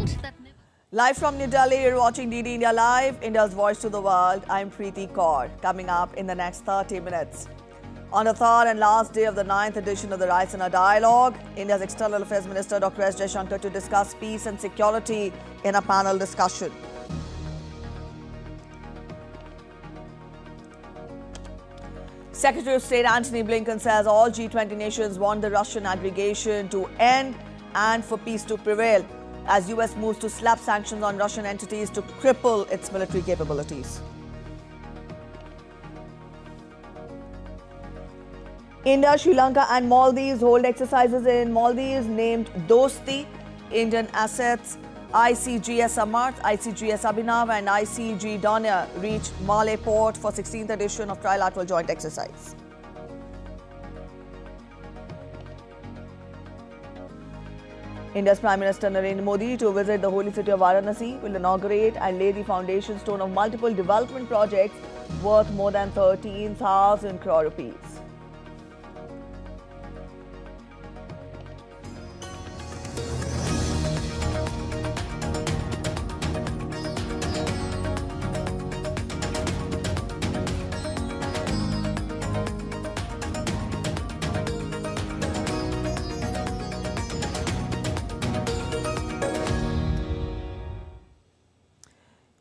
NewsNight. Live from New Delhi, you're watching DD India Live, India's voice to the world. I'm Preeti Kaur. Coming up in the next 30 minutes. On the third and last day of the 9th edition of the Raisina Dialogue, India's External Affairs Minister Dr. S. Jaishankar to discuss peace and security in a panel discussion. Secretary of State Antony Blinken says all G20 nations want the Russian aggregation to end and for peace to prevail as US moves to slap sanctions on Russian entities to cripple its military capabilities. India, Sri Lanka and Maldives hold exercises in Maldives named Dosti. Indian assets ICGS Amarth, ICGS Abhinav and ICG Danya reached Malé port for 16th edition of trilateral joint exercise. India's Prime Minister Narendra Modi to visit the holy city of Varanasi will inaugurate and lay the foundation stone of multiple development projects worth more than 13,000 crore rupees.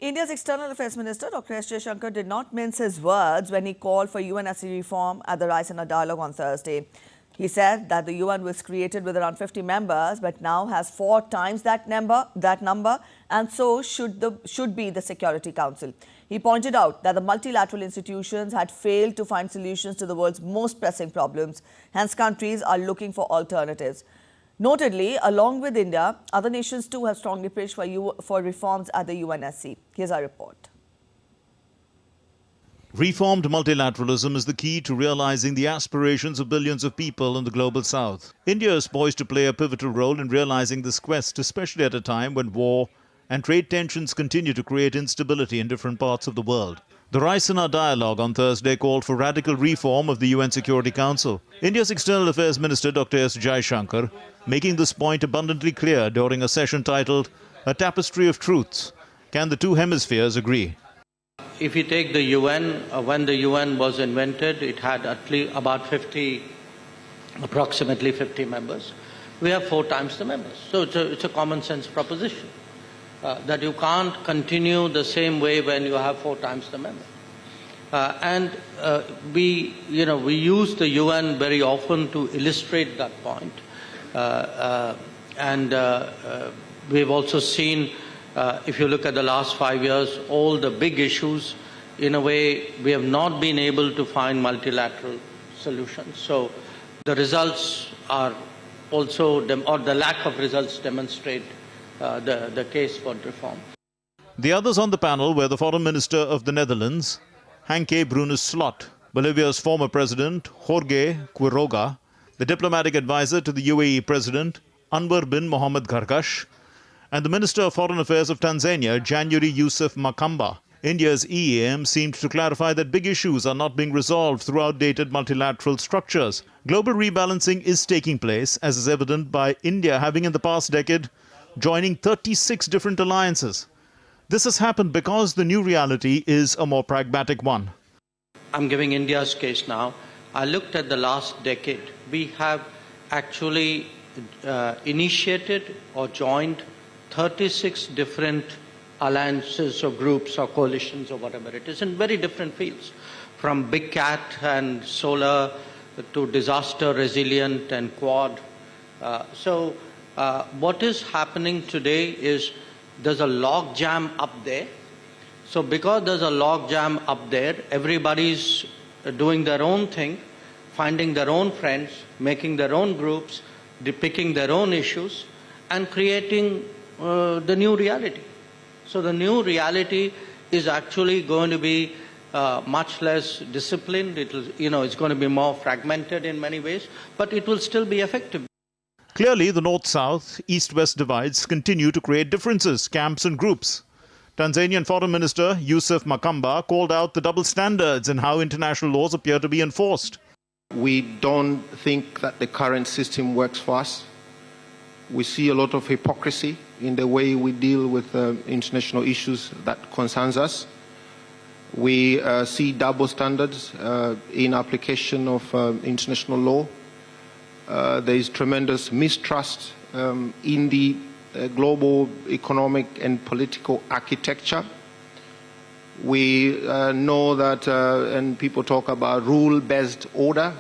India's External Affairs Minister Dr. S. Jaishankar did not mince his words when he called for UNSC reform at the Raisina Dialogue on Thursday. He said that the UN was created with around 50 members but now has 4 times that number and so should be the Security Council. He pointed out that the multilateral institutions had failed to find solutions to the world's most pressing problems, hence countries are looking for alternatives. Notably, along with India, other nations too have strongly pushed for reforms at the UNSC. Here's our report. Reformed multilateralism is the key to realizing the aspirations of billions of people in the global south. India is poised to play a pivotal role in realizing this quest, especially at a time when war and trade tensions continue to create instability in different parts of the world. The Raisina Dialogue on Thursday called for radical reform of the UN Security Council. India's External Affairs Minister Dr. S. Jaishankar making this point abundantly clear during a session titled A Tapestry of Truths. Can the two hemispheres agree? If you take the UN, when the UN was invented, it had at least about approximately 50 members. We have 4 times the members. So it's a common sense proposition. That you can't continue the same way when you have 4 times the members. We use the UN very often to illustrate that point. We've also seen, if you look at the last 5 years, all the big issues, in a way, we have not been able to find multilateral solutions. So the results are also, or the lack of results demonstrate the case for reform. The others on the panel were the Foreign Minister of the Netherlands, Hanke Brunis Slot, Bolivia's former President, Jorge Quiroga, the diplomatic advisor to the UAE President, Anwar bin Mohammed Gargash, and the Minister of Foreign Affairs of Tanzania, January Yusuf Makamba. India's EAM seemed to clarify that big issues are not being resolved through outdated multilateral structures. Global rebalancing is taking place, as is evident by India having in the past decade joining 36 different alliances. This has happened because the new reality is a more pragmatic one. I'm giving India's case now. I looked at the last decade. We have actually initiated or joined 36 different alliances or groups or coalitions or whatever it is in very different fields, from Big Cat and solar to disaster resilient and Quad. What is happening today is there's a log jam up there. So because there's a log jam up there, everybody's doing their own thing, finding their own friends, making their own groups, depicting their own issues, and creating the new reality. So the new reality is actually going to be much less disciplined. It's going to be more fragmented in many ways, but it will still be effective. Clearly, the North-South, East-West divides continue to create differences, camps and groups. Tanzanian Foreign Minister Yusuf Makamba called out the double standards in how international laws appear to be enforced. We don't think that the current system works for us. We see a lot of hypocrisy in the way we deal with international issues that concerns us. We see double standards in application of international law. There is tremendous mistrust in the global economic and political architecture. We know that, and people talk about rule-based order,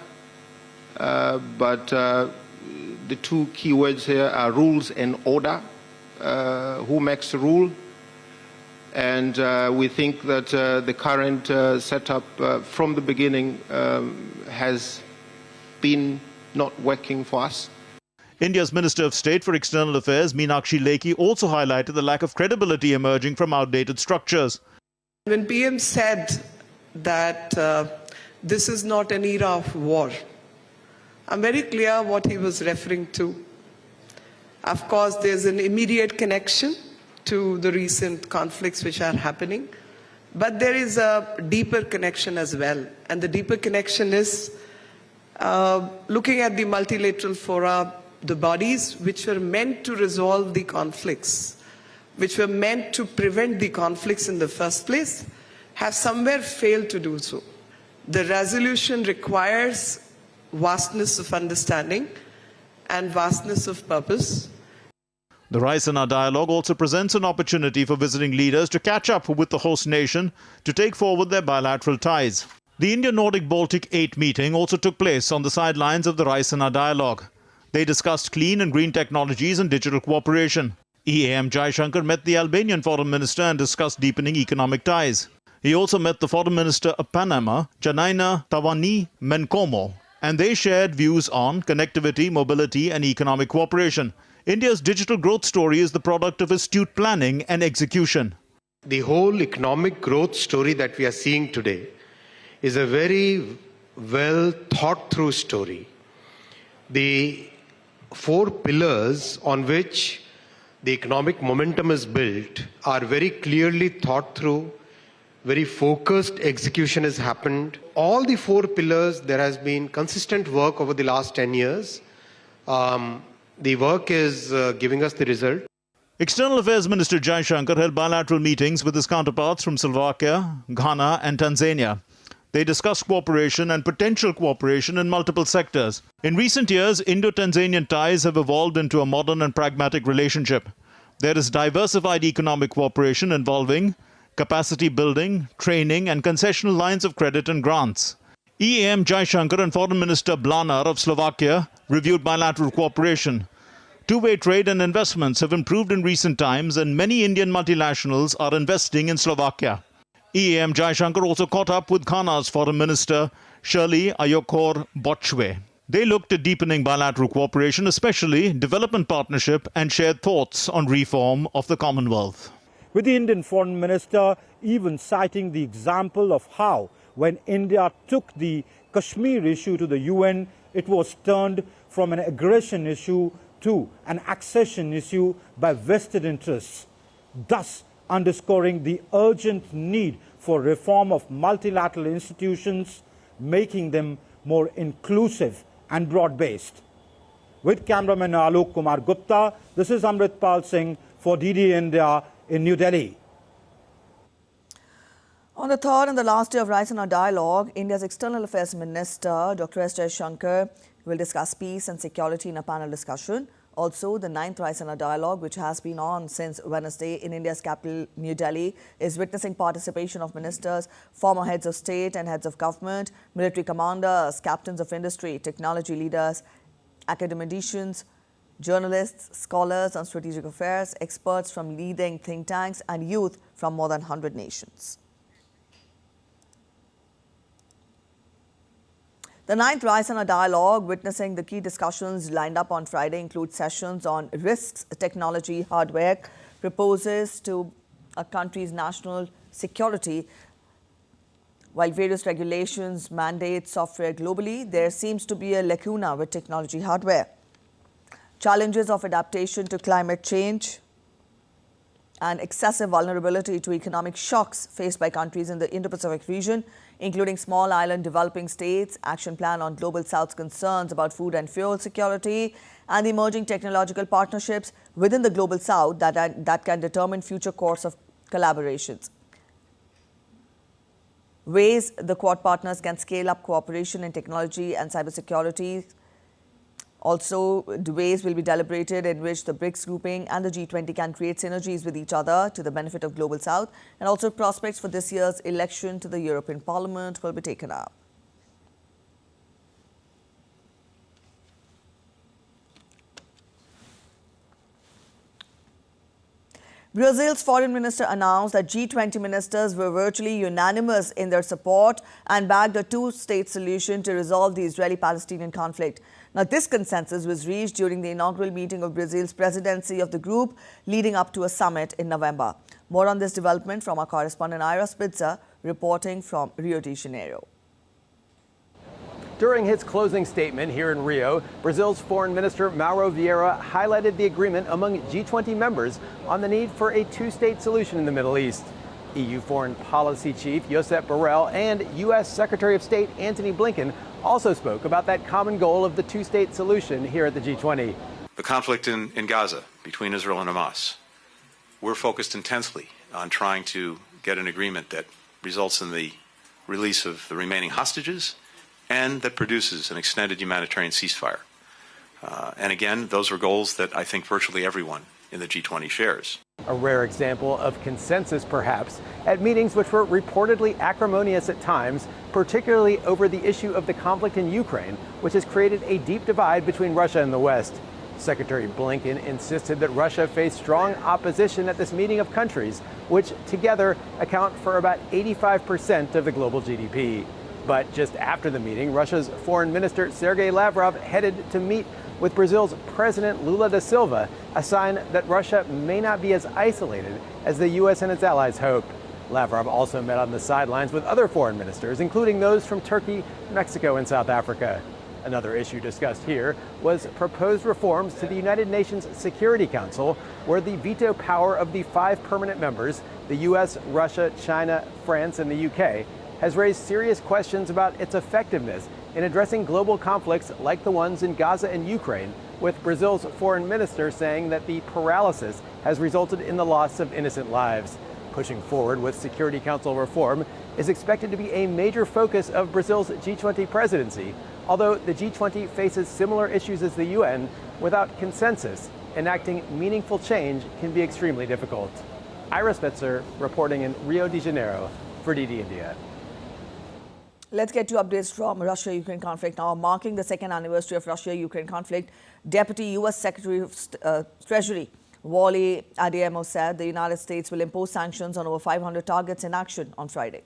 but the two key words here are rules and order. Who makes the rule? And we think that the current setup from the beginning has been not working for us. India's Minister of State for External Affairs, Meenakshi Lekhi, also highlighted the lack of credibility emerging from outdated structures. When PM said that this is not an era of war, I'm very clear what he was referring to. Of course, there's an immediate connection to the recent conflicts which are happening, but there is a deeper connection as well. And the deeper connection is looking at the multilateral fora, the bodies which were meant to resolve the conflicts, which were meant to prevent the conflicts in the first place, have somewhere failed to do so. The resolution requires vastness of understanding and vastness of purpose. The Raisina Dialogue also presents an opportunity for visiting leaders to catch up with the host nation to take forward their bilateral ties. The India-Nordic-Baltic 8 meeting also took place on the sidelines of the Raisina Dialogue. They discussed clean and green technologies and digital cooperation. EAM Jaishankar met the Albanian Foreign Minister and discussed deepening economic ties. He also met the Foreign Minister of Panama, Janaina Tawani Menkomo, and they shared views on connectivity, mobility and economic cooperation. India's digital growth story is the product of astute planning and execution. The whole economic growth story that we are seeing today is a very well thought through story. The 4 pillars on which the economic momentum is built are very clearly thought through, very focused execution has happened. All the 4 pillars, there has been consistent work over the last 10 years. The work is giving us the result. External Affairs Minister Jaishankar held bilateral meetings with his counterparts from Slovakia, Ghana and Tanzania. They discussed cooperation and potential cooperation in multiple sectors. In recent years, Indo-Tanzanian ties have evolved into a modern and pragmatic relationship. There is diversified economic cooperation involving capacity building, training and concessional lines of credit and grants. EAM Jaishankar and Foreign Minister Blanar of Slovakia reviewed bilateral cooperation. Two-way trade and investments have improved in recent times and many Indian multinationals are investing in Slovakia. EAM Jaishankar also caught up with Ghana's Foreign Minister Shirley Ayokor Bochwe. They looked at deepening bilateral cooperation, especially development partnership, and shared thoughts on reform of the Commonwealth. With the Indian Foreign Minister even citing the example of how, when India took the Kashmir issue to the UN, it was turned from an aggression issue to an accession issue by vested interests, thus underscoring the urgent need for reform of multilateral institutions, making them more inclusive and broad-based. With cameraman Alok Kumar Gupta, this is Amritpal Singh for DD India in New Delhi. On the third and the last day of Raisina Dialogue, India's External Affairs Minister Dr. S. Jaishankar will discuss peace and security in a panel discussion. Also, the 9th Raisina Dialogue, which has been on since Wednesday in India's capital, New Delhi, is witnessing participation of ministers, former heads of state and heads of government, military commanders, captains of industry, technology leaders, academicians, journalists, scholars on strategic affairs, experts from leading think tanks and youth from more than 100 nations. The 9th Raisina Dialogue, witnessing the key discussions lined up on Friday, include sessions on risks, technology, hardware, proposes to a country's national security. While various regulations mandate software globally, there seems to be a lacuna with technology hardware. Challenges of adaptation to climate change, and excessive vulnerability to economic shocks faced by countries in the Indo-Pacific region, including small island developing states, action plan on Global South's concerns about food and fuel security, and the emerging technological partnerships within the Global South that can determine future course of collaborations. Ways the Quad partners can scale up cooperation in technology and cybersecurity. Also, the ways will be deliberated in which the BRICS grouping and the G20 can create synergies with each other to the benefit of Global South, and also prospects for this year's election to the European Parliament will be taken up. Brazil's foreign minister announced that G20 ministers were virtually unanimous in their support and backed a two-state solution to resolve the Israeli-Palestinian conflict. Now, this consensus was reached during the inaugural meeting of Brazil's presidency of the group leading up to a summit in November. More on this development from our correspondent Ira Spitzer, reporting from Rio de Janeiro. During his closing statement here in Rio, Brazil's Foreign Minister Mauro Vieira highlighted the agreement among G20 members on the need for a two-state solution in the Middle East. EU Foreign Policy Chief Josep Borrell and U.S. Secretary of State Antony Blinken also spoke about that common goal of the two-state solution here at the G20. The conflict in Gaza between Israel and Hamas. We're focused intensely on trying to get an agreement that results in the release of the remaining hostages and that produces an extended humanitarian ceasefire. And again, those are goals that I think virtually everyone in the G20 shares. A rare example of consensus, perhaps, at meetings which were reportedly acrimonious at times, particularly over the issue of the conflict in Ukraine, which has created a deep divide between Russia and the West. Secretary Blinken insisted that Russia faced strong opposition at this meeting of countries, which together account for about 85% of the global GDP. But just after the meeting, Russia's Foreign Minister Sergei Lavrov headed to meet with Brazil's President Lula da Silva, a sign that Russia may not be as isolated as the U.S. and its allies hope. Lavrov also met on the sidelines with other foreign ministers, including those from Turkey, Mexico, and South Africa. Another issue discussed here was proposed reforms to the United Nations Security Council, where the veto power of the 5 permanent members, the U.S., Russia, China, France, and the U.K., has raised serious questions about its effectiveness in addressing global conflicts like the ones in Gaza and Ukraine, with Brazil's foreign minister saying that the paralysis has resulted in the loss of innocent lives. Pushing forward with Security Council reform is expected to be a major focus of Brazil's G20 presidency, although the G20 faces similar issues as the UN. Without consensus, enacting meaningful change can be extremely difficult. Ira Spitzer reporting in Rio de Janeiro for DD India. Let's get to updates from Russia-Ukraine conflict now. Marking the second anniversary of Russia-Ukraine conflict, Deputy U.S. Secretary of Treasury Wally Adeyemo said the United States will impose sanctions on over 500 targets in action on Friday.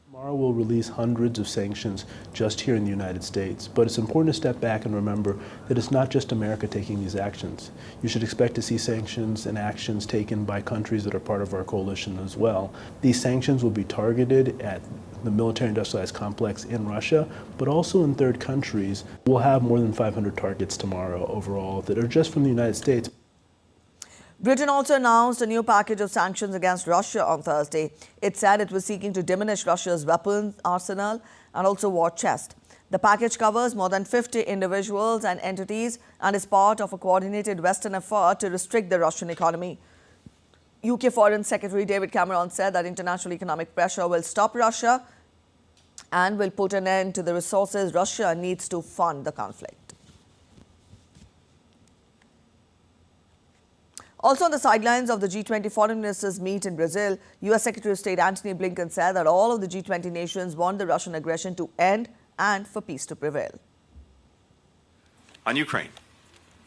Tomorrow we'll release hundreds of sanctions just here in the United States, but it's important to step back and remember that it's not just America taking these actions. You should expect to see sanctions and actions taken by countries that are part of our coalition as well. These sanctions will be targeted at the military-industrialized complex in Russia, but also in third countries. We'll have more than 500 targets tomorrow overall that are just from the United States. Britain also announced a new package of sanctions against Russia on Thursday. It said it was seeking to diminish Russia's weapons arsenal and also war chest. The package covers more than 50 individuals and entities and is part of a coordinated Western effort to restrict the Russian economy. UK Foreign Secretary David Cameron said that international economic pressure will stop Russia and will put an end to the resources Russia needs to fund the conflict. Also on the sidelines of the G20 foreign ministers meet in Brazil, U.S. Secretary of State Antony Blinken said that all of the G20 nations want the Russian aggression to end and for peace to prevail. On Ukraine,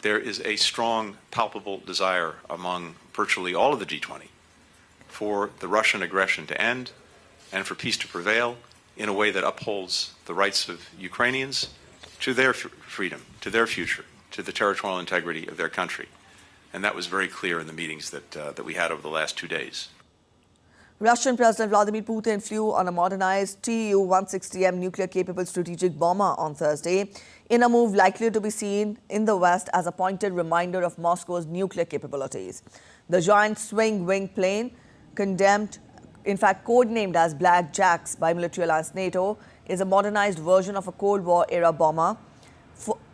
there is a strong, palpable desire among virtually all of the G20 for the Russian aggression to end and for peace to prevail in a way that upholds the rights of Ukrainians to their freedom, to their future, to the territorial integrity of their country. And that was very clear in the meetings that we had over the last 2 days. Russian President Vladimir Putin flew on a modernized Tu-160M nuclear-capable strategic bomber on Thursday, in a move likely to be seen in the West as a pointed reminder of Moscow's nuclear capabilities. The giant swing-wing plane, codenamed as Black Jacks by military alliance NATO, is a modernized version of a Cold War-era bomber.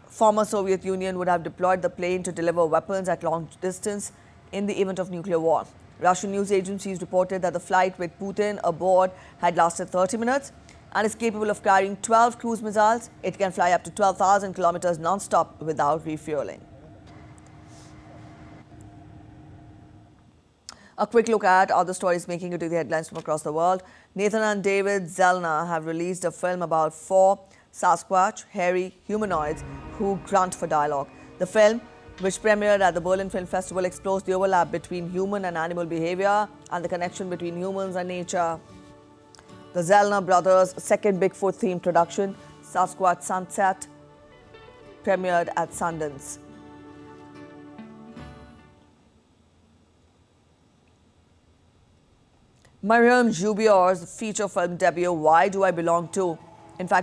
Former Soviet Union would have deployed the plane to deliver weapons at long distance in the event of nuclear war. Russian news agencies reported that the flight with Putin aboard had lasted 30 minutes and is capable of carrying 12 cruise missiles. It can fly up to 12,000 kilometers non-stop without refueling. A quick look at other stories making it to the headlines from across the world. Nathan and David Zellner have released a film about 4 Sasquatch, hairy humanoids who grunt for dialogue. The film, which premiered at the Berlin Film Festival, explores the overlap between human and animal behavior and the connection between humans and nature. The Zellner brothers' second Bigfoot-themed production, Sasquatch Sunset, premiered at Sundance. Mariam Joubior's feature film debut, Why Do I Belong To?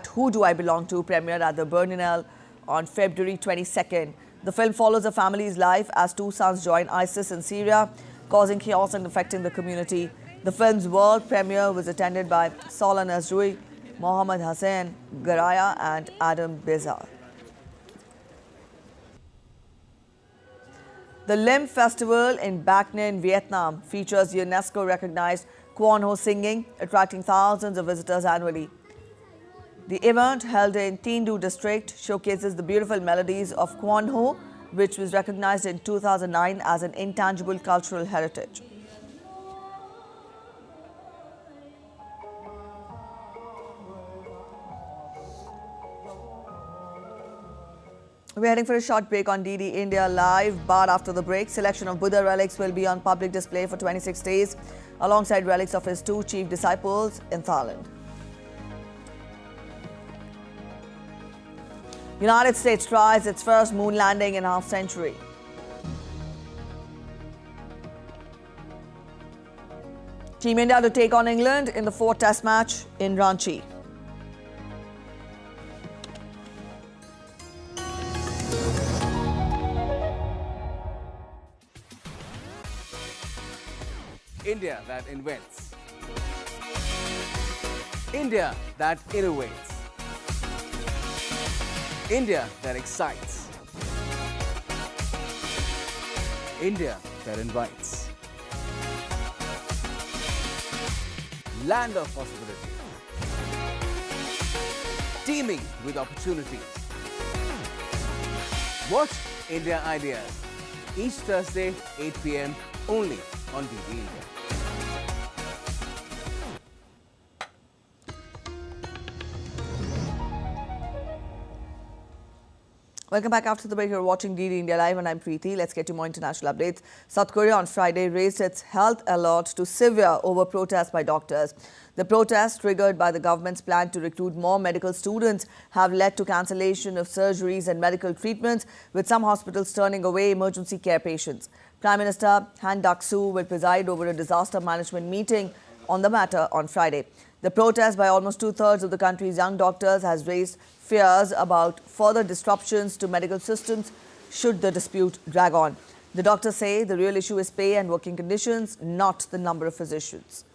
Who Do I Belong To? Premiered at the Berlinale on February 22nd. The film follows a family's life as 2 sons join ISIS in Syria, causing chaos and affecting the community. The film's world premiere was attended by Salah Nazrui, Mohammad Hassan Garaya and Adam Bezar. The Lim Festival in Bac Ninh, Vietnam features UNESCO-recognized Quan Ho singing, attracting thousands of visitors annually. The event, held in Tin Du district, showcases the beautiful melodies of Quan Ho, which was recognized in 2009 as an intangible cultural heritage. We're heading for a short break on DD India Live, but after the break, selection of Buddha relics will be on public display for 26 days, alongside relics of his 2 chief disciples in Thailand. United States tries its first moon landing in half century. Team India to take on England in the 4th Test match in Ranchi. India that invents. India that innovates. India that excites. India that invites. Land of possibilities. Teeming with opportunities. Watch India Ideas each Thursday, 8 p.m. only on DD India. Welcome back after the break. You're watching DD India Live and I'm Preeti. Let's get to more international updates. South Korea on Friday raised its health alert to severe over protests by doctors. The protests, triggered by the government's plan to recruit more medical students, have led to cancellation of surgeries and medical treatments, with some hospitals turning away emergency care patients. Prime Minister Han Duck-soo will preside over a disaster management meeting on the matter on Friday. The protest by almost 2/3 of the country's young doctors has raised fears about further disruptions to medical systems should the dispute drag on. The doctors say the real issue is pay and working conditions, not the number of physicians.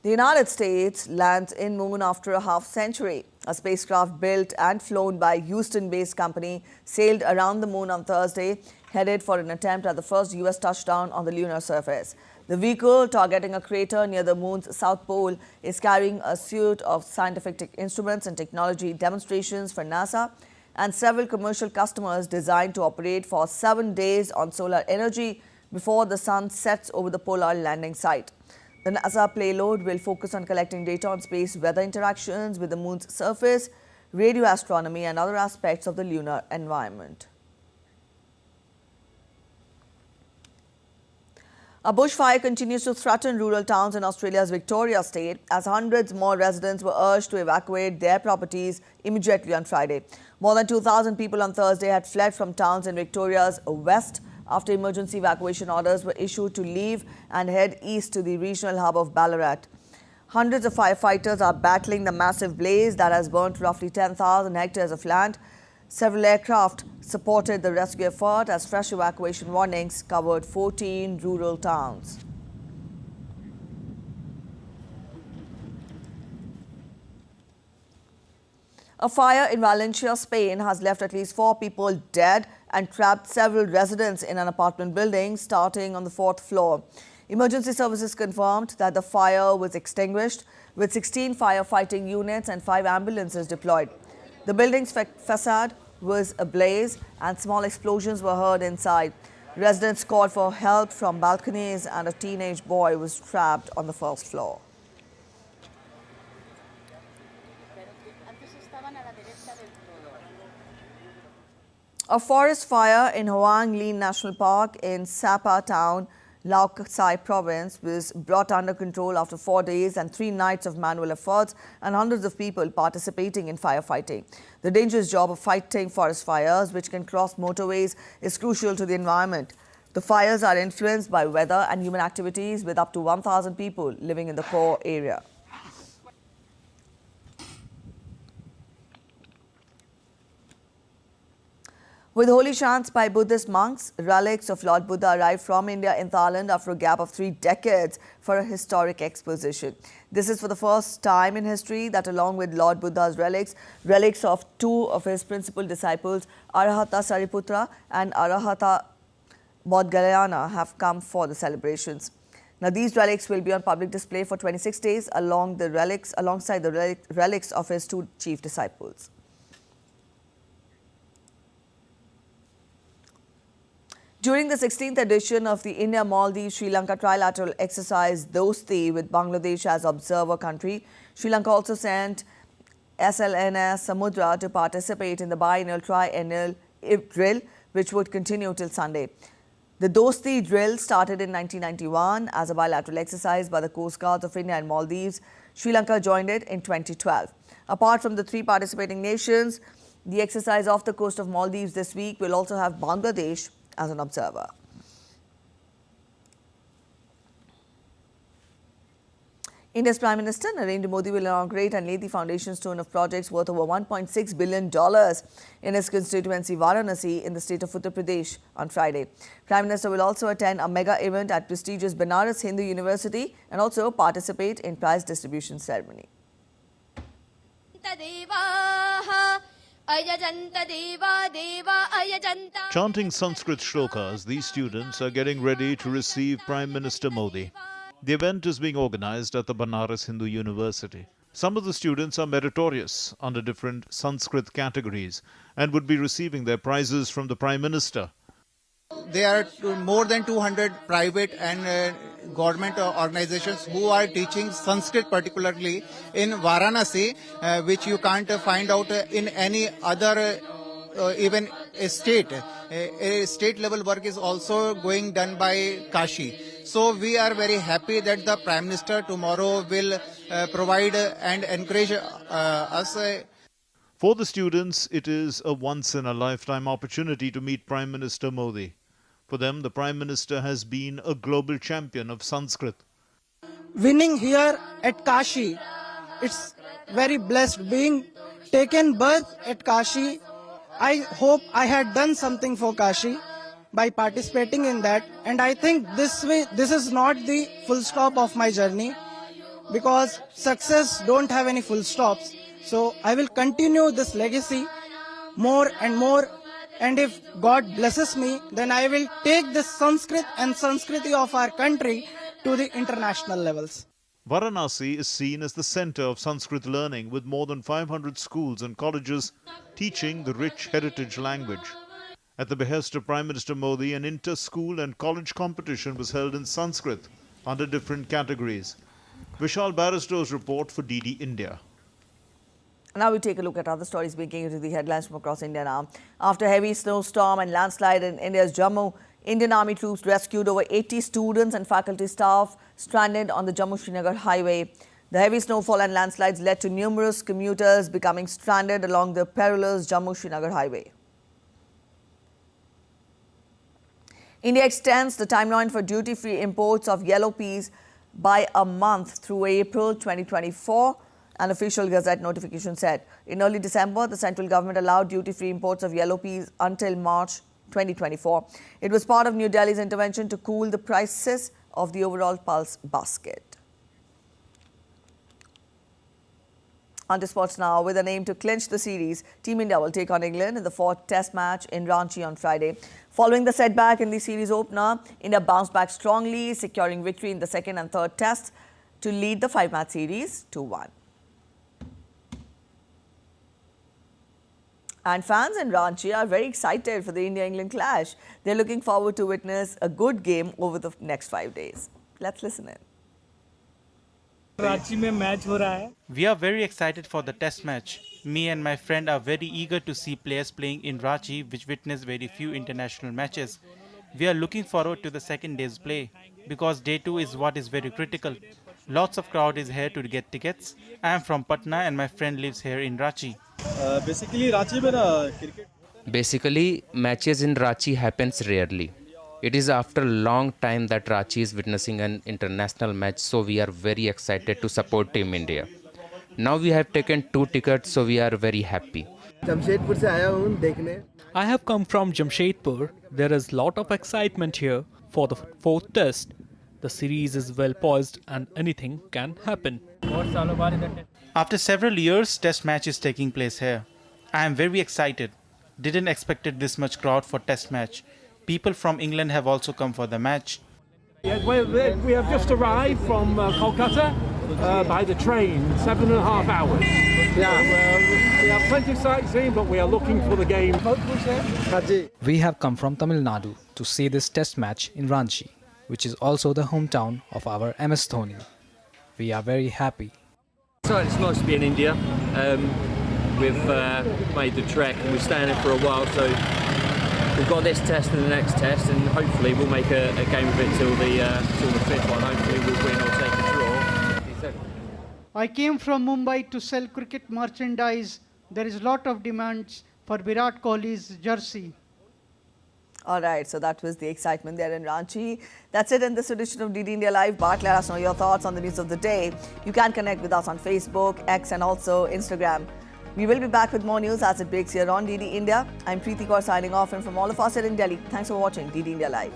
The United States lands in Moon after a half century. A spacecraft built and flown by Houston-based company sailed around the Moon on Thursday, headed for an attempt at the first U.S. touchdown on the lunar surface. The vehicle, targeting a crater near the Moon's south pole, is carrying a suite of scientific instruments and technology demonstrations for NASA and several commercial customers, designed to operate for 7 days on solar energy before the sun sets over the polar landing site. The NASA payload will focus on collecting data on space weather interactions with the Moon's surface, radio astronomy, and other aspects of the lunar environment. A bushfire continues to threaten rural towns in Australia's Victoria state, as hundreds more residents were urged to evacuate their properties immediately on Friday. More than 2,000 people on Thursday had fled from towns in Victoria's west after emergency evacuation orders were issued to leave and head east to the regional hub of Ballarat. Hundreds of firefighters are battling the massive blaze that has burnt roughly 10,000 hectares of land. Several aircraft supported the rescue effort as fresh evacuation warnings covered 14 rural towns. A fire in Valencia, Spain has left at least 4 people dead and trapped several residents in an apartment building starting on the 4th floor. Emergency services confirmed that the fire was extinguished with 16 firefighting units and 5 ambulances deployed. The building's facade was ablaze and small explosions were heard inside. Residents called for help from balconies and a teenage boy was trapped on the 1st floor. A forest fire in Hoang Lin National Park in Sapa town, Lanka province was brought under control after 4 days and 3 nights of manual efforts and hundreds of people participating in firefighting. The dangerous job of fighting forest fires, which can cross motorways, is crucial to the environment. The fires are influenced by weather and human activities, with up to 1,000 people living in the core area. With holy chants by Buddhist monks, relics of Lord Buddha arrived from India in Thailand after a gap of 3 decades for a historic exposition. This is for the first time in history that along with Lord Buddha's relics of 2 of his principal disciples, Arahata Sariputra and Arahata Bodhgayana, have come for the celebrations. Now, these relics will be on public display for 26 days alongside the relics of his 2 chief disciples. During the 16th edition of the India-Maldives-Sri Lanka trilateral exercise Dosti with Bangladesh as observer country, Sri Lanka also sent SLNS Samudra to participate in the biennial triennial drill, which would continue till Sunday. The Dosti drill started in 1991 as a bilateral exercise by the Coast Guards of India and Maldives. Sri Lanka joined it in 2012. Apart from the 3 participating nations, the exercise off the coast of Maldives this week will also have Bangladesh as an observer. India's Prime Minister Narendra Modi will inaugurate and lay the foundation stone of projects worth over $1.6 billion in his constituency Varanasi in the state of Uttar Pradesh on Friday. Prime Minister will also attend a mega event at prestigious Banaras Hindu University and also participate in prize distribution ceremony. Chanting Sanskrit shlokas, these students are getting ready to receive Prime Minister Modi. The event is being organized at the Banaras Hindu University. Some of the students are meritorious under different Sanskrit categories and would be receiving their prizes from the Prime Minister. There are more than 200 private and government organizations who are teaching Sanskrit, particularly in Varanasi, which you can't find out in any other even a state. A state level work is also going done by Kashi. So we are very happy that the Prime Minister tomorrow will provide and encourage us. For the students, it is a once-in-a-lifetime opportunity to meet Prime Minister Modi. For them, the Prime Minister has been a global champion of Sanskrit. Winning here at Kashi, it's very blessed. Being taken birth at Kashi, I hope I had done something for Kashi by participating in that. And I think this is not the full stop of my journey, because success don't have any full stops. So I will continue this legacy more and more. And if God blesses me, then I will take this Sanskrit and Sanskriti of our country to the international levels. Varanasi is seen as the center of Sanskrit learning, with more than 500 schools and colleges teaching the rich heritage language. At the behest of Prime Minister Modi, an inter-school and college competition was held in Sanskrit under different categories. Vishal Barristow's report for DD India. Now we take a look at other stories making it to the headlines from across India now. After heavy snowstorm and landslide in India's Jammu, Indian Army troops rescued over 80 students and faculty staff stranded on the Jammu-Srinagar highway. The heavy snowfall and landslides led to numerous commuters becoming stranded along the perilous Jammu-Srinagar highway. India extends the timeline for duty-free imports of yellow peas by a month through April 2024, an official Gazette notification said. In early December, the central government allowed duty-free imports of yellow peas until March 2024. It was part of New Delhi's intervention to cool the prices of the overall pulse basket. On to sports now. With an aim to clinch the series, Team India will take on England in the 4th Test match in Ranchi on Friday. Following the setback in the series opener, India bounced back strongly, securing victory in the 2nd and 3rd Tests to lead the 5-match series 2-1. And fans in Ranchi are very excited for the India-England clash. They're looking forward to witness a good game over the next 5 days. Let's listen in. We are very excited for the test match. Me and my friend are very eager to see players playing in Ranchi, which witness very few international matches. We are looking forward to the second day's play because day 2 is what is very critical. Lots of crowd is here to get tickets. I am from Patna and my friend lives here in Ranchi. Basically, matches in Ranchi happens rarely. It is after a long time that Ranchi is witnessing an international match, so we are very excited to support Team India. Now we have taken 2 tickets, so we are very happy. I have come from Jamshedpur. There is a lot of excitement here for the 4th test. The series is well poised and anything can happen. After several years, test match is taking place here. I am very excited. Didn't expect this much crowd for test match. People from England have also come for the match. We have just arrived from Kolkata by the train, 7.5 hours. We have plenty of sightseeing, but we are looking for the game. We have come from Tamil Nadu to see this test match in Ranchi, which is also the hometown of our MS Dhoni. We are very happy. So it's nice to be in India. We've made the trek and we're staying there for a while, so we've got this test and the next test, and hopefully we'll make a game of it till the 5th one. Hopefully we'll win or take a draw. I came from Mumbai to sell cricket merchandise. There is a lot of demands for Virat Kohli's jersey. All right, so that was the excitement there in Ranchi. That's it in this edition of DD India Live. But let us know your thoughts on the news of the day. You can connect with us on Facebook, X and also Instagram. We will be back with more news as it breaks here on DD India. I'm Preeti Kaur signing off, and from all of us here in Delhi, thanks for watching DD India Live.